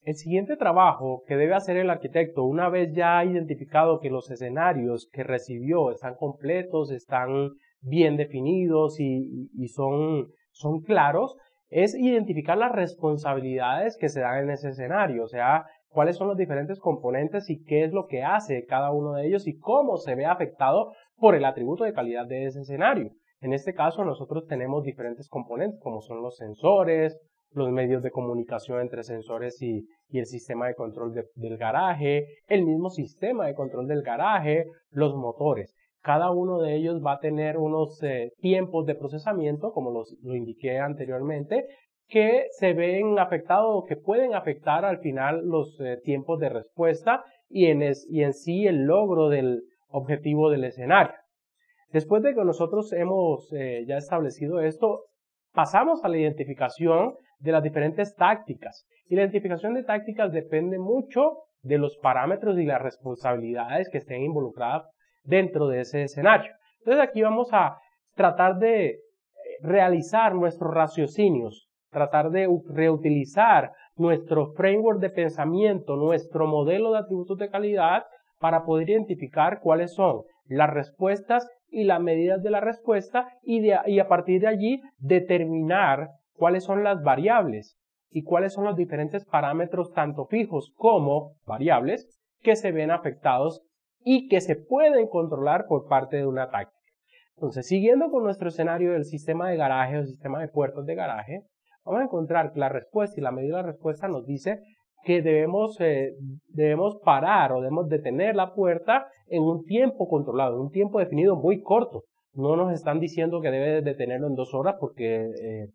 El siguiente trabajo que debe hacer el arquitecto, una vez ya ha identificado que los escenarios que recibió están completos, están bien definidos y son claros, es identificar las responsabilidades que se dan en ese escenario, o sea, cuáles son los diferentes componentes y qué es lo que hace cada uno de ellos y cómo se ve afectado por el atributo de calidad de ese escenario. En este caso nosotros tenemos diferentes componentes como son los sensores, los medios de comunicación entre sensores y el sistema de control del garaje, el mismo sistema de control del garaje, los motores. Cada uno de ellos va a tener unos tiempos de procesamiento, como lo indiqué anteriormente, que se ven afectados o que pueden afectar al final los tiempos de respuesta y en sí el logro del objetivo del escenario. Después de que nosotros hemos ya establecido esto, pasamos a la identificación de las diferentes tácticas. Y la identificación de tácticas depende mucho de los parámetros y las responsabilidades que estén involucradas dentro de ese escenario. Entonces aquí vamos a tratar de realizar nuestros raciocinios, tratar de reutilizar nuestro framework de pensamiento, nuestro modelo de atributos de calidad para poder identificar cuáles son las respuestas y las medidas de la respuesta y a partir de allí determinar cuáles son las variables y cuáles son los diferentes parámetros tanto fijos como variables que se ven afectados y que se pueden controlar por parte de una táctica. Entonces, siguiendo con nuestro escenario del sistema de garaje o sistema de puertos de garaje, vamos a encontrar que la respuesta y la medida de la respuesta nos dice que debemos parar o debemos detener la puerta en un tiempo controlado, en un tiempo definido muy corto. No nos están diciendo que debe detenerlo en 2 horas porque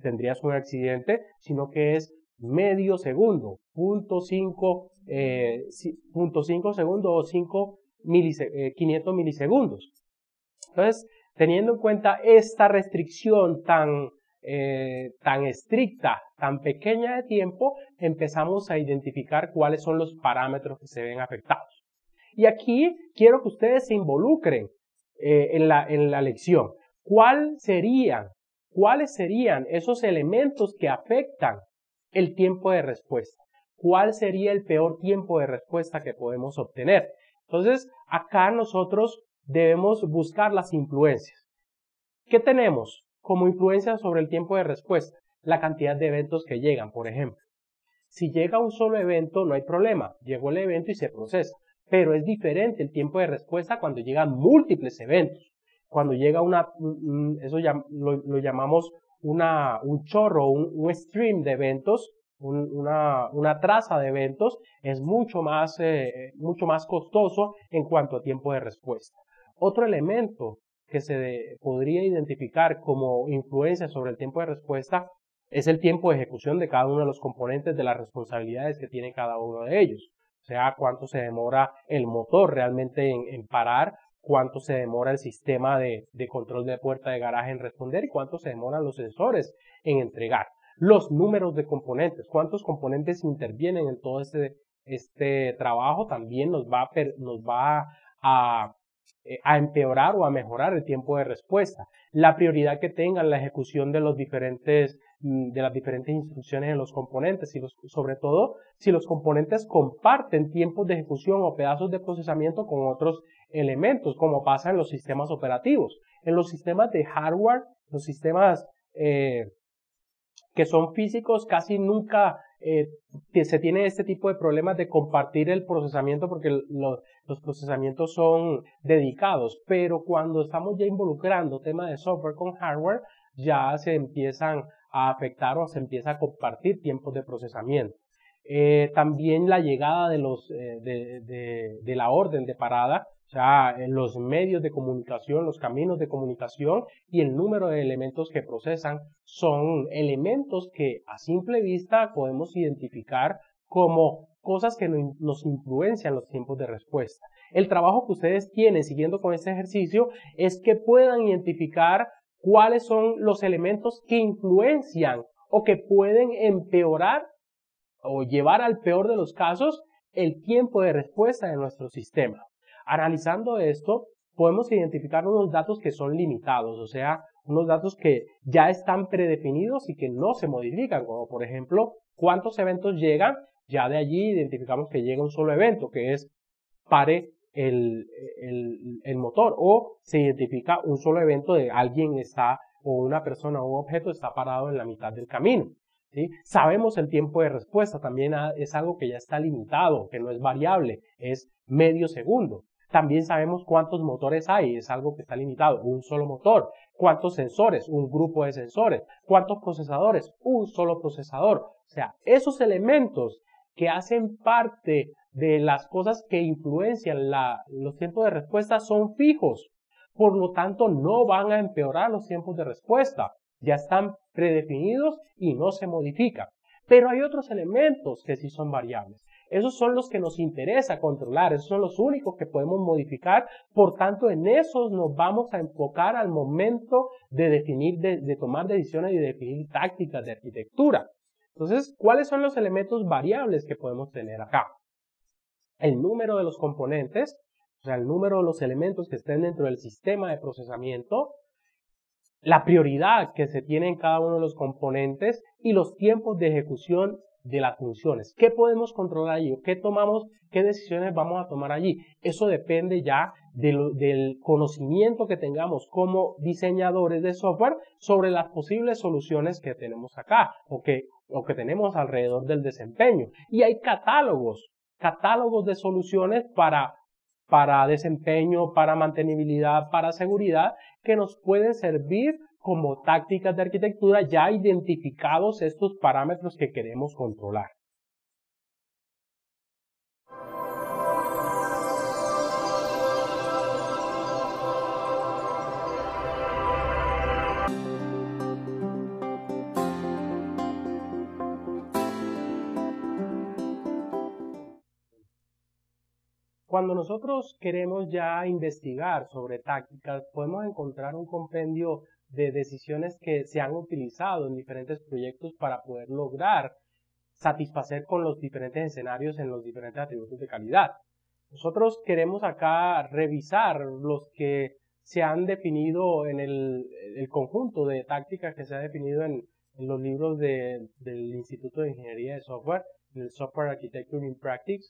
tendrías un accidente, sino que es medio segundo, 0.5 segundos o 500 milisegundos. Entonces, teniendo en cuenta esta restricción tan estricta, tan pequeña de tiempo, empezamos a identificar cuáles son los parámetros que se ven afectados. Y aquí quiero que ustedes se involucren en la lección. ¿Cuáles serían esos elementos que afectan el tiempo de respuesta? ¿Cuál sería el peor tiempo de respuesta que podemos obtener? Entonces, acá nosotros debemos buscar las influencias. ¿Qué tenemos como influencia sobre el tiempo de respuesta? La cantidad de eventos que llegan, por ejemplo. Si llega un solo evento, no hay problema. Llegó el evento y se procesa. Pero es diferente el tiempo de respuesta cuando llegan múltiples eventos. Cuando llega eso lo llamamos un chorro, un stream de eventos, una traza de eventos, es mucho más costoso en cuanto a tiempo de respuesta. Otro elemento que se podría identificar como influencia sobre el tiempo de respuesta es el tiempo de ejecución de cada uno de los componentes de las responsabilidades que tiene cada uno de ellos. O sea, cuánto se demora el motor realmente en parar, cuánto se demora el sistema de control de puerta de garaje en responder y cuánto se demoran los sensores en entregar. Los números de componentes, cuántos componentes intervienen en todo este trabajo también nos va a empeorar o a mejorar el tiempo de respuesta. La prioridad que tengan la ejecución de las diferentes instrucciones en los componentes y sobre todo si los componentes comparten tiempos de ejecución o pedazos de procesamiento con otros elementos, como pasa en los sistemas operativos. En los sistemas de hardware, los sistemas que son físicos, casi nunca se tiene este tipo de problemas de compartir el procesamiento porque los procesamientos son dedicados, pero cuando estamos ya involucrando temas de software con hardware, ya se empiezan a afectar o se empieza a compartir tiempos de procesamiento. También la llegada de la orden de parada, o sea, los medios de comunicación, los caminos de comunicación y el número de elementos que procesan son elementos que a simple vista podemos identificar como cosas que nos influencian los tiempos de respuesta. El trabajo que ustedes tienen siguiendo con este ejercicio es que puedan identificar cuáles son los elementos que influencian o que pueden empeorar o llevar al peor de los casos el tiempo de respuesta de nuestro sistema. Analizando esto, podemos identificar unos datos que son limitados, o sea, unos datos que ya están predefinidos y que no se modifican, como por ejemplo, cuántos eventos llegan, ya de allí identificamos que llega un solo evento, que es pare el motor, o se identifica un solo evento de alguien está, o una persona o un objeto está parado en la mitad del camino. ¿Sí? Sabemos el tiempo de respuesta, también es algo que ya está limitado, que no es variable, es medio segundo. También sabemos cuántos motores hay, es algo que está limitado, un solo motor. Cuántos sensores, un grupo de sensores. Cuántos procesadores, un solo procesador. O sea, esos elementos que hacen parte de las cosas que influencian los tiempos de respuesta son fijos. Por lo tanto, no van a empeorar los tiempos de respuesta. Ya están predefinidos y no se modifican. Pero hay otros elementos que sí son variables. Esos son los que nos interesa controlar, esos son los únicos que podemos modificar, por tanto en esos nos vamos a enfocar al momento de definir, de tomar decisiones y de definir tácticas de arquitectura. Entonces, ¿cuáles son los elementos variables que podemos tener acá? El número de los componentes, o sea, el número de los elementos que estén dentro del sistema de procesamiento, la prioridad que se tiene en cada uno de los componentes y los tiempos de ejecución de las funciones. ¿Qué podemos controlar allí? ¿Qué tomamos? ¿Qué decisiones vamos a tomar allí? Eso depende ya del conocimiento que tengamos como diseñadores de software sobre las posibles soluciones que tenemos acá o que tenemos alrededor del desempeño. Y hay catálogos de soluciones para desempeño, para mantenibilidad, para seguridad, que nos pueden servir como tácticas de arquitectura ya identificados estos parámetros que queremos controlar. Cuando nosotros queremos ya investigar sobre tácticas, podemos encontrar un compendio de decisiones que se han utilizado en diferentes proyectos para poder lograr satisfacer con los diferentes escenarios en los diferentes atributos de calidad. Nosotros queremos acá revisar los que se han definido en el conjunto de tácticas que se ha definido en los libros del Instituto de Ingeniería de Software, el Software Architecture in Practice.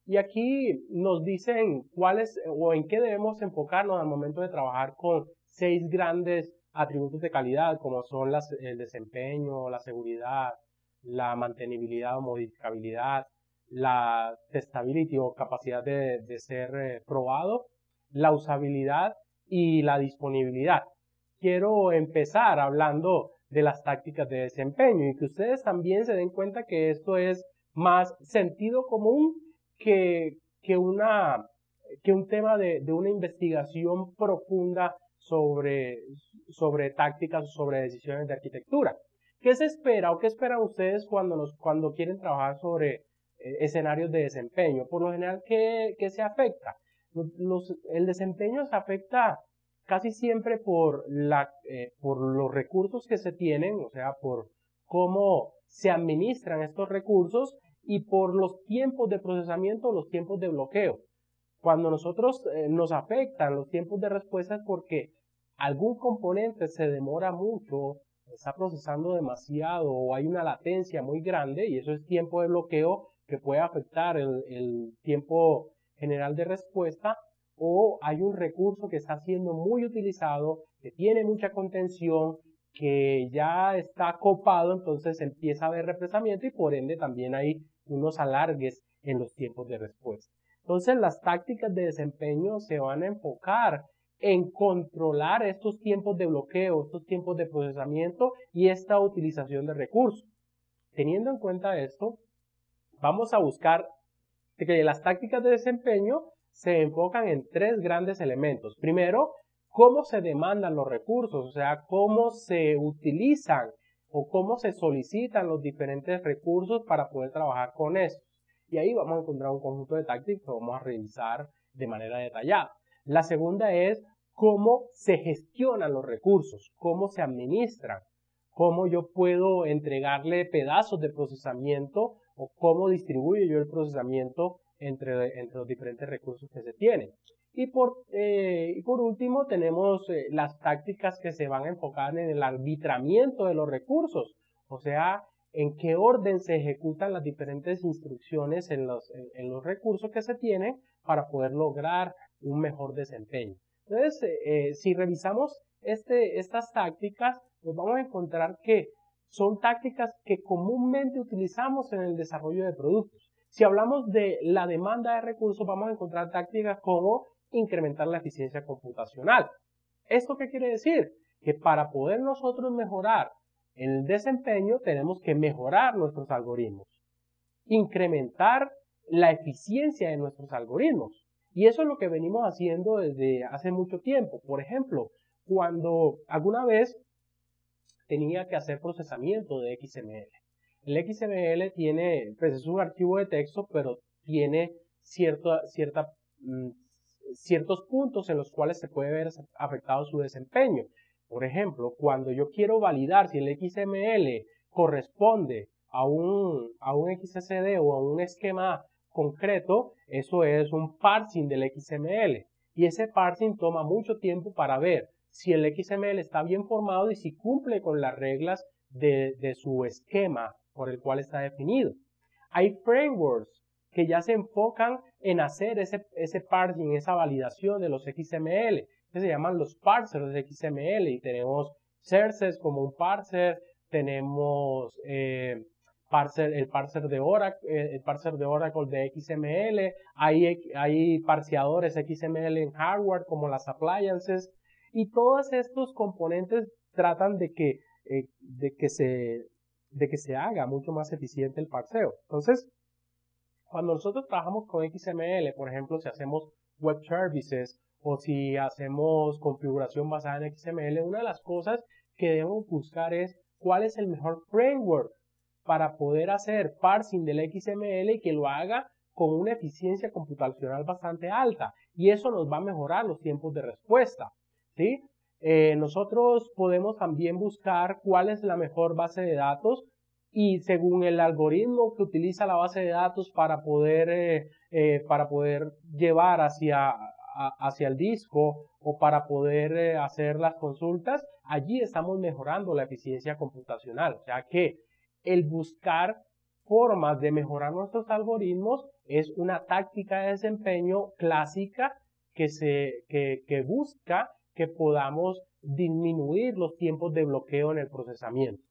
Y aquí nos dicen cuáles o en qué debemos enfocarnos al momento de trabajar con 6 grandes atributos de calidad, como son el desempeño, la seguridad, la mantenibilidad o modificabilidad, la testability o capacidad de ser probado, la usabilidad y la disponibilidad. Quiero empezar hablando de las tácticas de desempeño y que ustedes también se den cuenta que esto es más sentido común que un tema de una investigación profunda sobre tácticas, sobre decisiones de arquitectura. ¿Qué se espera o qué esperan ustedes cuando quieren trabajar sobre escenarios de desempeño? Por lo general, ¿qué se afecta? El desempeño se afecta casi siempre por los recursos que se tienen, o sea, por cómo se administran estos recursos y por los tiempos de procesamiento o los tiempos de bloqueo. Cuando nosotros nos afectan los tiempos de respuesta es porque algún componente se demora mucho, está procesando demasiado o hay una latencia muy grande y eso es tiempo de bloqueo que puede afectar el tiempo general de respuesta, o hay un recurso que está siendo muy utilizado, que tiene mucha contención, que ya está copado, entonces empieza a haber represamiento y por ende también hay unos alargues en los tiempos de respuesta. Entonces las tácticas de desempeño se van a enfocar en controlar estos tiempos de bloqueo, estos tiempos de procesamiento y esta utilización de recursos. Teniendo en cuenta esto, vamos a buscar que las tácticas de desempeño se enfocan en 3 grandes elementos. Primero, cómo se demandan los recursos, o sea, cómo se utilizan o cómo se solicitan los diferentes recursos para poder trabajar con estos. Y ahí vamos a encontrar un conjunto de tácticas que vamos a revisar de manera detallada. La segunda es cómo se gestionan los recursos, cómo se administran, cómo yo puedo entregarle pedazos de procesamiento o cómo distribuyo yo el procesamiento entre los diferentes recursos que se tienen. Y por último tenemos las tácticas que se van a enfocar en el arbitramiento de los recursos, o sea, en qué orden se ejecutan las diferentes instrucciones en los recursos que se tienen para poder lograr un mejor desempeño. Entonces, si revisamos estas tácticas, pues vamos a encontrar que son tácticas que comúnmente utilizamos en el desarrollo de productos. Si hablamos de la demanda de recursos, vamos a encontrar tácticas como incrementar la eficiencia computacional. ¿Esto qué quiere decir? Que para poder nosotros mejorar el desempeño tenemos que mejorar nuestros algoritmos, incrementar la eficiencia de nuestros algoritmos. Y eso es lo que venimos haciendo desde hace mucho tiempo. Por ejemplo, cuando alguna vez tenía que hacer procesamiento de XML. El XML tiene, pues es un archivo de texto, pero tiene ciertos puntos en los cuales se puede ver afectado su desempeño. Por ejemplo, cuando yo quiero validar si el XML corresponde a un XSD o a un esquema concreto, eso es un parsing del XML. Y ese parsing toma mucho tiempo para ver si el XML está bien formado y si cumple con las reglas de su esquema por el cual está definido. Hay frameworks que ya se enfocan en hacer ese parsing, esa validación de los XML, que se llaman los parsers de XML, y tenemos Xerces como un parser, tenemos el parser de Oracle de XML, hay parseadores XML en hardware como las appliances, y todos estos componentes tratan de que se haga mucho más eficiente el parseo. Entonces, cuando nosotros trabajamos con XML, por ejemplo, si hacemos web services o si hacemos configuración basada en XML, una de las cosas que debemos buscar es cuál es el mejor framework para poder hacer parsing del XML y que lo haga con una eficiencia computacional bastante alta. Y eso nos va a mejorar los tiempos de respuesta, ¿sí? Nosotros podemos también buscar cuál es la mejor base de datos y según el algoritmo que utiliza la base de datos para poder llevar hacia el disco o para poder hacer las consultas, allí estamos mejorando la eficiencia computacional. O sea que el buscar formas de mejorar nuestros algoritmos es una táctica de desempeño clásica que busca que podamos disminuir los tiempos de bloqueo en el procesamiento.